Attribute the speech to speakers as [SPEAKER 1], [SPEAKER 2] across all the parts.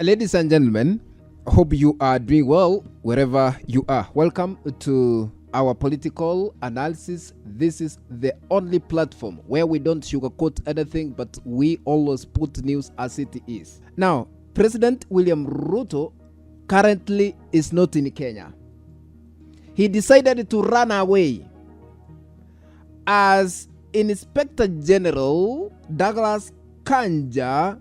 [SPEAKER 1] Ladies and gentlemen, hope you are doing well wherever you are. Welcome to our political analysis. This is the only platform where we don't sugarcoat anything, but we always put news as it is. Now, President William Ruto currently is not in Kenya. He decided to run away as Inspector General Douglas Kanja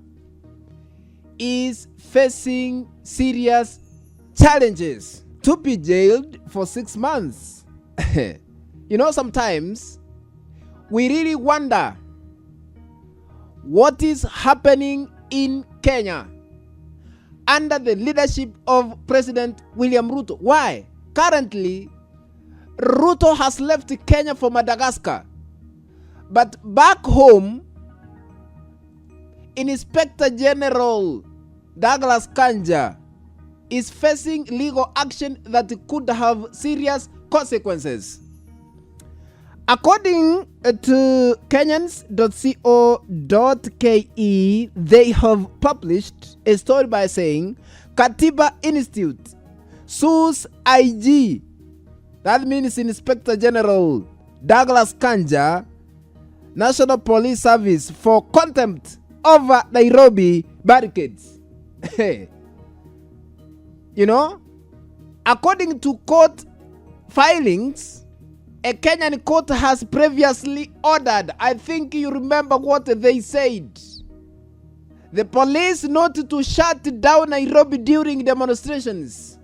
[SPEAKER 1] is facing serious challenges to be jailed for 6 months. You know, sometimes we really wonder what is happening in Kenya under the leadership of President William Ruto. Why? Currently, Ruto has left Kenya for Madagascar. But back home, Inspector General Douglas Kanja is facing legal action that could have serious consequences. According to Kenyans.co.ke, they have published a story by saying Katiba Institute sues IG, that means Inspector General Douglas Kanja, National Police Service, for contempt over Nairobi barricades. You know, according to court filings, a Kenyan court has previously ordered, I think you remember what they said, the police not to shut down Nairobi during demonstrations,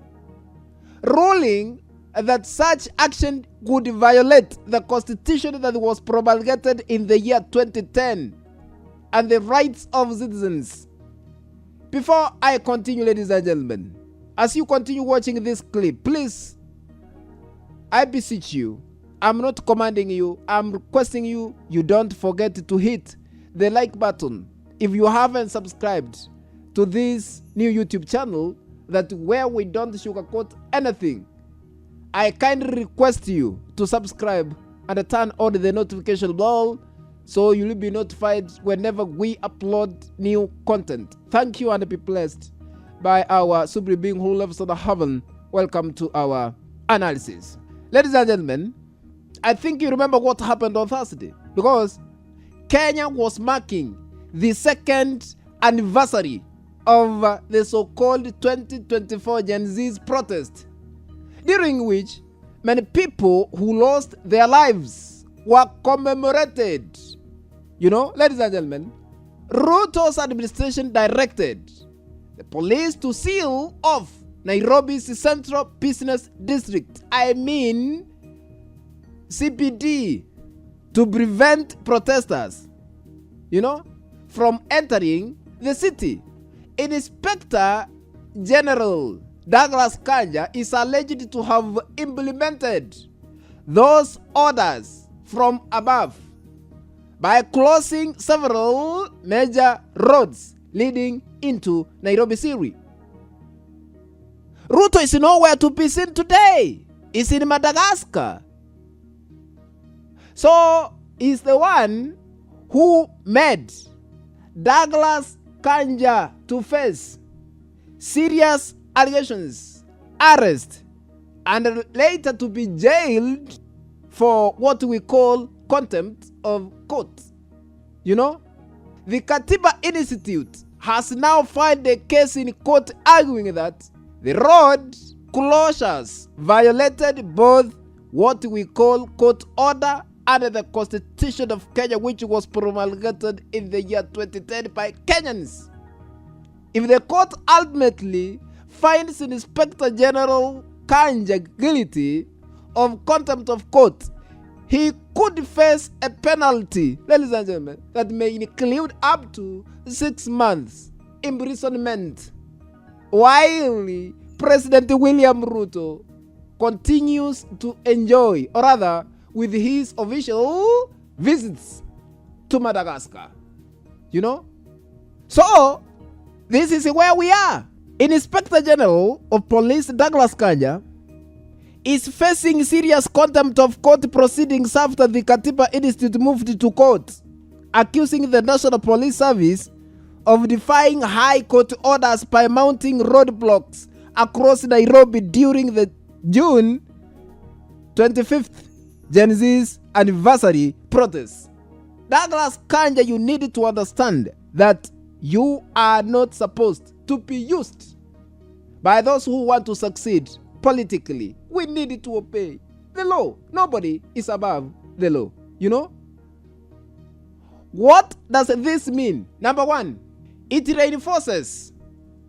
[SPEAKER 1] ruling that such action would violate the constitution that was promulgated in the year 2010 and the rights of citizens. Before I continue, ladies and gentlemen, as you continue watching this clip, please, I beseech you, I'm not commanding you, I'm requesting you, you don't forget to hit the like button if you haven't subscribed to this new YouTube channel that where we don't sugarcoat anything. I kindly request you to subscribe and turn on the notification bell so you'll be notified whenever we upload new content. Thank you and be blessed by our supreme being who lives on the heaven. Welcome to our analysis. Ladies and gentlemen, I think you remember what happened on Thursday, because Kenya was marking the second anniversary of the so-called 2024 Gen Z's protest, during which many people who lost their lives were commemorated. You know, ladies and gentlemen, Ruto's administration directed the police to seal off Nairobi's Central Business District, I mean CBD, to prevent protesters, you know, from entering the city. Inspector General Douglas Kanja is alleged to have implemented those orders from above by closing several major roads leading into Nairobi City. Ruto is nowhere to be seen today. He's in Madagascar. So he's the one who made Douglas Kanja to face serious allegations, arrest, and later to be jailed for what we call contempt of court. You know, the Katiba Institute has now filed a case in court arguing that the road closures violated both what we call court order and the Constitution of Kenya, which was promulgated in the year 2010 by Kenyans. If the court ultimately finds Inspector General Kanja guilty of contempt of court, he could face a penalty, ladies and gentlemen, that may include up to 6 months imprisonment, while President William Ruto continues to enjoy, or rather with his official visits to Madagascar. You know? So, this is where we are. Inspector General of Police Douglas Kanja is facing serious contempt of court proceedings after the Katiba Institute moved to court, accusing the National Police Service of defying high court orders by mounting roadblocks across Nairobi during the June 25th Gen Z's anniversary protests. Douglas Kanja, you need to understand that you are not supposed to be used by those who want to succeed politically. We need to obey the law. Nobody is above the law, you know? What does this mean? Number one, it reinforces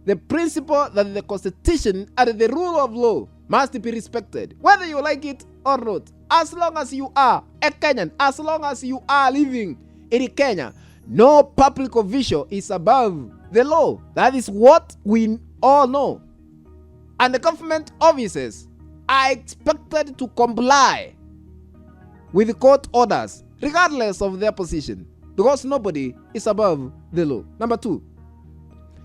[SPEAKER 1] the principle that the Constitution and the rule of law must be respected, whether you like it or not. As long as you are a Kenyan, as long as you are living in Kenya, no public official is above the law. That is what we all know. And the government officers are expected to comply with court orders, regardless of their position, because nobody is above the law. Number two,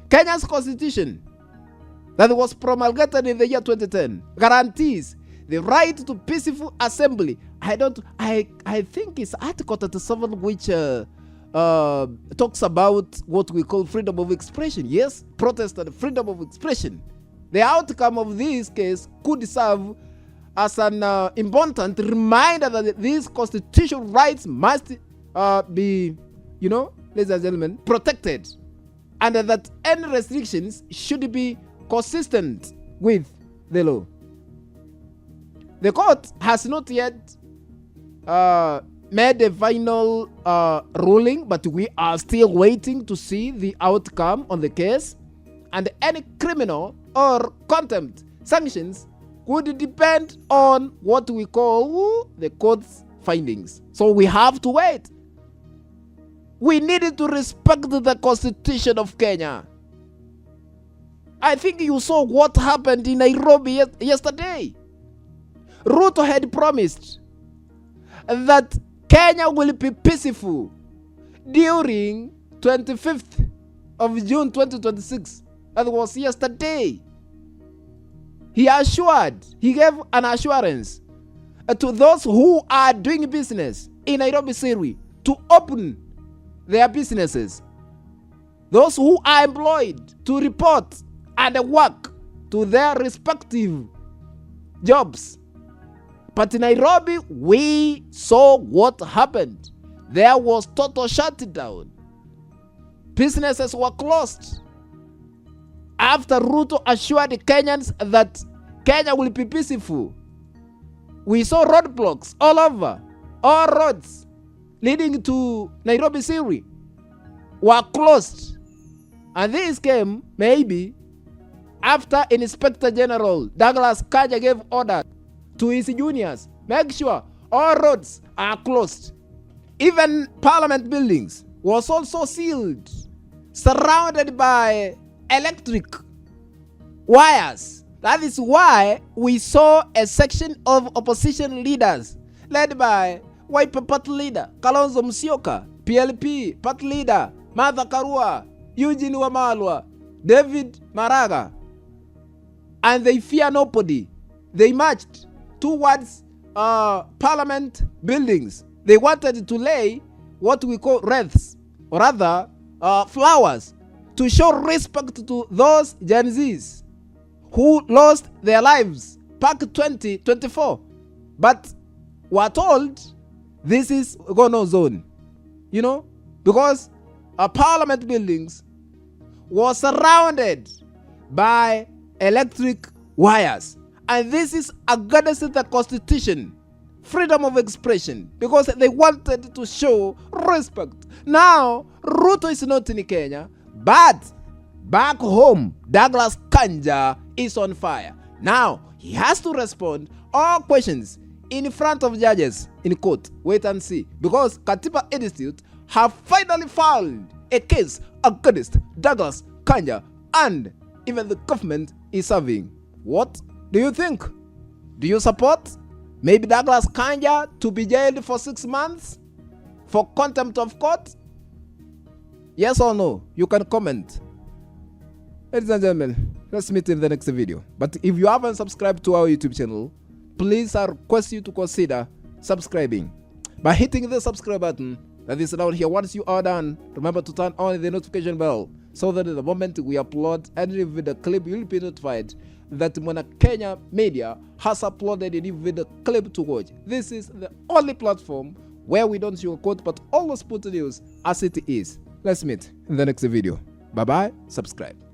[SPEAKER 1] Kenya's constitution that was promulgated in the year 2010 guarantees the right to peaceful assembly. I think it's Article 37 which talks about what we call freedom of expression. Yes, protest and freedom of expression. The outcome of this case could serve as an important reminder that these constitutional rights must be, ladies and gentlemen, protected, and that any restrictions should be consistent with the law. The court has not yet made a final ruling, but we are still waiting to see the outcome on the case, and any criminal or contempt sanctions would depend on what we call the court's findings. So we have to wait. We needed to respect the Constitution of Kenya. I think you saw what happened in Nairobi yesterday. Ruto had promised that Kenya will be peaceful during 25th of June 2026. That was yesterday. He gave an assurance to those who are doing business in Nairobi City to open their businesses. Those who are employed to report and work to their respective jobs. But in Nairobi, we saw what happened. There was total shutdown. Businesses were closed. After Ruto assured Kenyans that Kenya will be peaceful, we saw roadblocks all over. All roads leading to Nairobi City were closed. And this came maybe after Inspector General Douglas Kanja gave order to his juniors, make sure all roads are closed. Even parliament buildings was also sealed, surrounded by electric wires. That is why we saw a section of opposition leaders led by Wiper Party leader Kalonzo Musyoka, PLP Party leader Martha Karua, Eugene Wamalwa, David Maraga, and they fear nobody. They marched towards parliament buildings. They wanted to lay what we call wreaths, or rather flowers, to show respect to those Gen Zs who lost their lives back 2024, but were told this is go-no zone, because parliament buildings were surrounded by electric wires. And this is against the Constitution, freedom of expression, because they wanted to show respect. Now, Ruto is not in Kenya, but back home, Douglas Kanja is on fire. Now, he has to respond all questions in front of judges in court. Wait and see, because Katiba Institute have finally filed a case against Douglas Kanja, and even the government is serving. What do you think? Do you support maybe Douglas Kanja to be jailed for 6 months for contempt of court? Yes or no? You can comment. Ladies and gentlemen, let's meet in the next video. But if you haven't subscribed to our YouTube channel, please I request you to consider subscribing by hitting the subscribe button that is down here. Once you are done, remember to turn on the notification bell so that the moment we upload any video clip, you'll be notified that Mwana Kenya Media has uploaded a new video clip to watch. This is the only platform where we don't sugarcoat but always put the news as it is. Let's meet in the next video. Bye bye, subscribe.